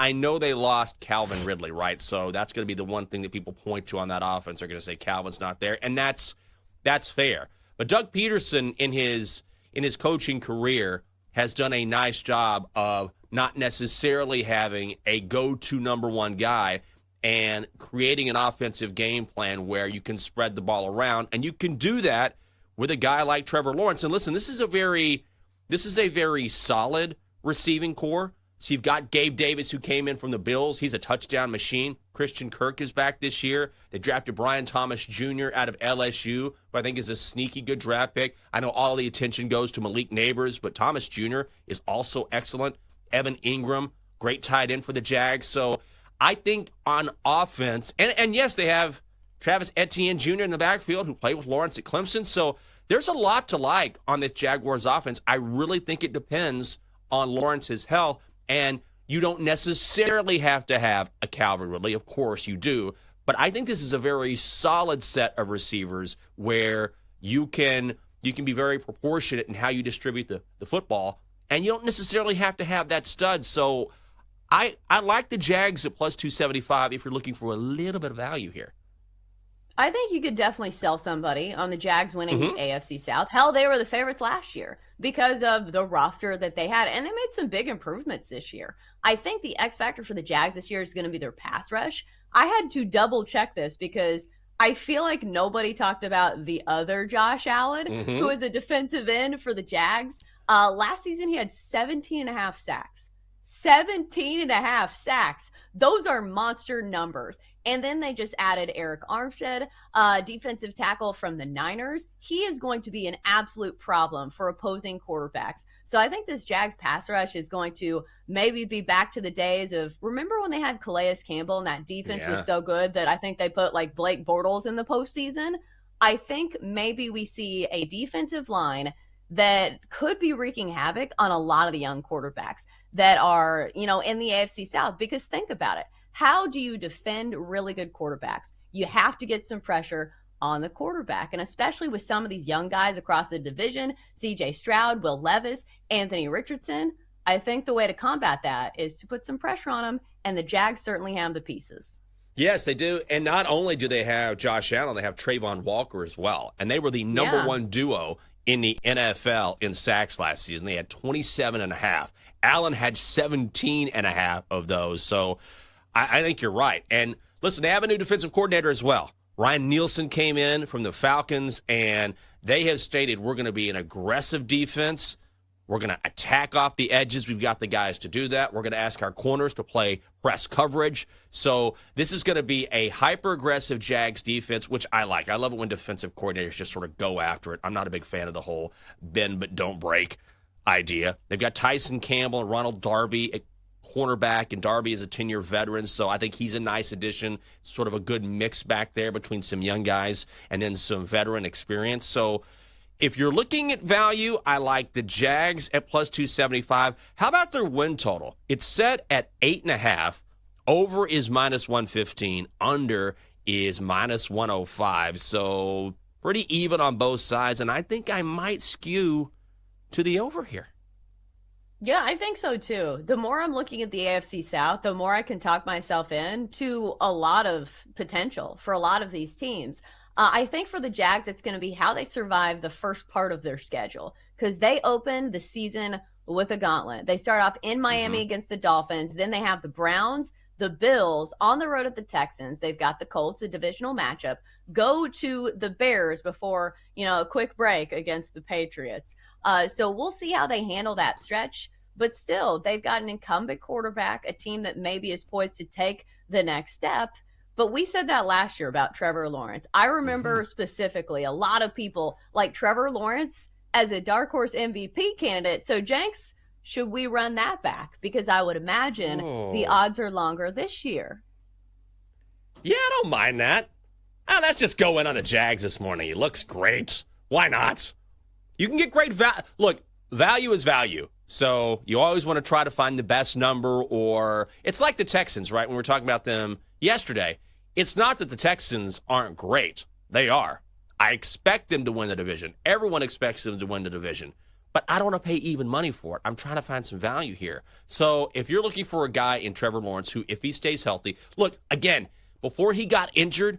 I know they lost Calvin Ridley, right? So that's going to be the one thing that people point to on that offense. They're going to say Calvin's not there, and that's fair. But Doug Peterson, in his coaching career, has done a nice job of not necessarily having a go-to number one guy and creating an offensive game plan where you can spread the ball around, and you can do that with a guy like Trevor Lawrence. And listen, this is a very solid receiving core. So you've got Gabe Davis, who came in from the Bills. He's a touchdown machine. Christian Kirk is back this year. They drafted Brian Thomas Jr. out of LSU, who I think is a sneaky good draft pick. I know all the attention goes to Malik Neighbors, but Thomas Jr. is also excellent. Evan Ingram, great tight end for the Jags. So I think on offense, and yes, they have Travis Etienne Jr. in the backfield, who played with Lawrence at Clemson. So there's a lot to like on this Jaguars offense. I really think it depends on Lawrence's health. And you don't necessarily have to have a Calvin Ridley. Of course you do. But I think this is a very solid set of receivers where you can be very proportionate in how you distribute the football. And you don't necessarily have to have that stud. So I like the Jags at plus 275 if you're looking for a little bit of value here. I think you could definitely sell somebody on the Jags winning the AFC South. Hell, they were the favorites last year because of the roster that they had, and they made some big improvements this year. I think the X factor for the Jags this year is going to be their pass rush. I had to double check this because I feel like nobody talked about the other Josh Allen, who is a defensive end for the Jags. Last season, he had 17 and a half sacks. 17 and a half sacks. Those are monster numbers. And then they just added Eric Armstead, defensive tackle from the Niners. He is going to be an absolute problem for opposing quarterbacks. So I think this Jags pass rush is going to maybe be back to the days of, remember when they had Calais Campbell and that defense was so good that I think they put like Blake Bortles in the postseason? I think maybe we see a defensive line that could be wreaking havoc on a lot of the young quarterbacks that are, in the AFC South. Because think about it. How do you defend really good quarterbacks? You have to get some pressure on the quarterback. And especially with some of these young guys across the division, CJ Stroud, Will Levis, Anthony Richardson, I think the way to combat that is to put some pressure on them. And the Jags certainly have the pieces. Yes, they do. And not only do they have Josh Allen, they have Trayvon Walker as well. And they were the number one duo in the NFL in sacks last season. They had 27 and a half. Allen had 17 and a half of those. So I think you're right. And listen, they have a new defensive coordinator as well. Ryan Nielsen came in from the Falcons, and they have stated we're going to be an aggressive defense. We're going to attack off the edges. We've got the guys to do that. We're going to ask our corners to play press coverage. So this is going to be a hyper-aggressive Jags defense, which I like. I love it when defensive coordinators just sort of go after it. I'm not a big fan of the whole bend but don't break idea. They've got Tyson Campbell and Ronald Darby at cornerback, and Darby is a 10-year veteran, so I think he's a nice addition, sort of a good mix back there between some young guys and then some veteran experience. So if you're looking at value, I like the Jags at plus 275. How about their win total? It's set at 8.5. Over is minus 115. Under is minus 105. So pretty even on both sides, and I think I might skew to the over here. Yeah, I think so too. The more I'm looking at the AFC South, the more I can talk myself in to a lot of potential for a lot of these teams. I think for the Jags, it's going to be how they survive the first part of their schedule, because they open the season with a gauntlet. They start off in Miami against the Dolphins. Then they have the Browns, the Bills, on the road at the Texans. They've got the Colts, a divisional matchup. Go to the Bears before, a quick break against the Patriots. So we'll see how they handle that stretch. But still, they've got an incumbent quarterback, a team that maybe is poised to take the next step. But we said that last year about Trevor Lawrence. I remember specifically a lot of people like Trevor Lawrence as a dark horse MVP candidate. So, Jenks, should we run that back? Because I would imagine the odds are longer this year. Yeah, I don't mind that. Let's just go in on the Jags this morning. He looks great. Why not? You can get great value. Look, value is value. So you always want to try to find the best number, or it's like the Texans, right? When we were talking about them yesterday, it's not that the Texans aren't great. They are. I expect them to win the division. Everyone expects them to win the division. but I don't want to pay even money for it. I'm trying to find some value here. So if you're looking for a guy in Trevor Lawrence who, if he stays healthy, look, again, before he got injured,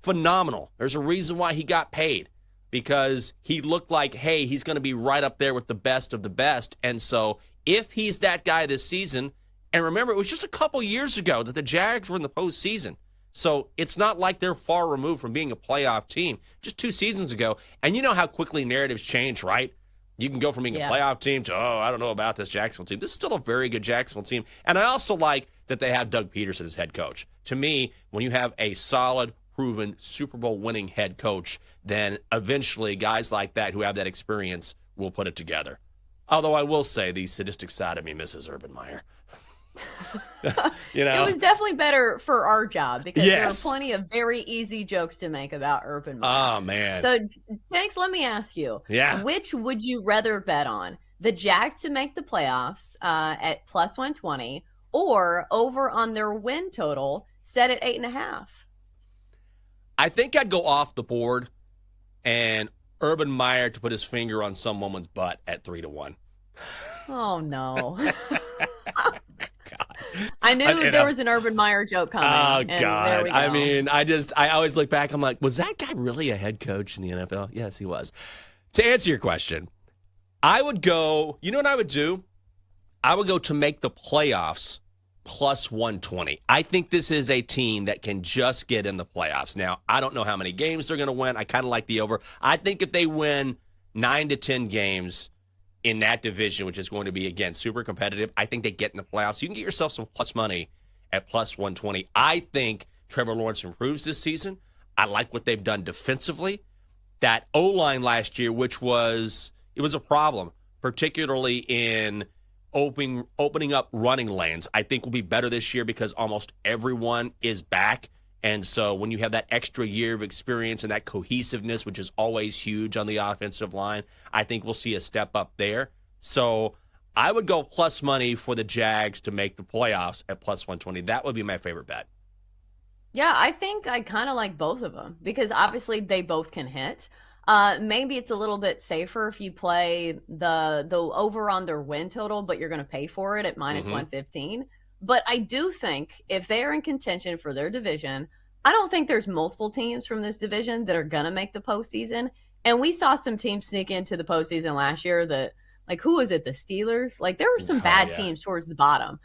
phenomenal. There's a reason why he got paid, because he looked like, hey, he's going to be right up there with the best of the best. And so if he's that guy this season, and remember, it was just a couple years ago that the Jags were in the postseason. So it's not like they're far removed from being a playoff team. Just 2 seasons ago. And you know how quickly narratives change, right? You can go from being a playoff team to, I don't know about this Jacksonville team. This is still a very good Jacksonville team. And I also like that they have Doug Peterson as head coach. To me, when you have a solid, proven Super Bowl winning head coach, then eventually guys like that who have that experience will put it together. Although I will say the sadistic side of me misses Urban Meyer. It was definitely better for our job, because there are plenty of very easy jokes to make about Urban Meyer. Oh, man. So, Jenks, let me ask you, which would you rather bet on? The Jags to make the playoffs at plus 120, or over on their win total set at 8.5? I think I'd go off the board and Urban Meyer to put his finger on some woman's butt at 3-1. Oh, no. I knew there was an Urban Meyer joke coming. Oh, God. I mean, I always look back. I'm like, was that guy really a head coach in the NFL? Yes, he was. To answer your question, I would go, you know what I would do? I would go to make the playoffs plus 120. I think this is a team that can just get in the playoffs. Now, I don't know how many games they're going to win. I kind of like the over. I think if they win 9 to 10 games in that division, which is going to be, again, super competitive, I think they get in the playoffs. You can get yourself some plus money at plus 120. I think Trevor Lawrence improves this season. I like what they've done defensively. That O-line last year, which was a problem, particularly in opening up running lanes, I think will be better this year because almost everyone is back. And so when you have that extra year of experience and that cohesiveness, which is always huge on the offensive line, I think we'll see a step up there. So I would go plus money for the Jags to make the playoffs at plus 120. That would be my favorite bet. Yeah, I think I kind of like both of them, because obviously they both can hit. Maybe it's a little bit safer if you play the over on their win total, but you're going to pay for it at minus 115. But I do think if they're in contention for their division, I don't think there's multiple teams from this division that are going to make the postseason. And we saw some teams sneak into the postseason last year that, like, who was it? The Steelers? Like, there were some bad teams towards the bottom.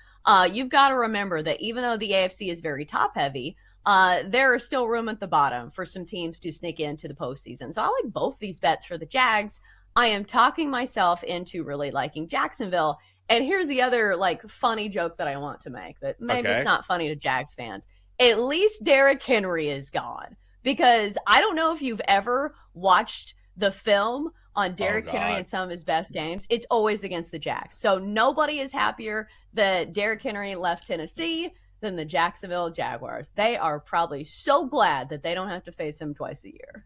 You've got to remember that even though the AFC is very top heavy, there is still room at the bottom for some teams to sneak into the postseason. So I like both these bets for the Jags. I am talking myself into really liking Jacksonville. And here's the other, like, funny joke that I want to make that maybe it's not funny to Jags fans. At least Derrick Henry is gone, because I don't know if you've ever watched the film on Derrick Henry in some of his best games. It's always against the Jags. So nobody is happier that Derrick Henry left Tennessee than the Jacksonville Jaguars. They are probably so glad that they don't have to face him twice a year.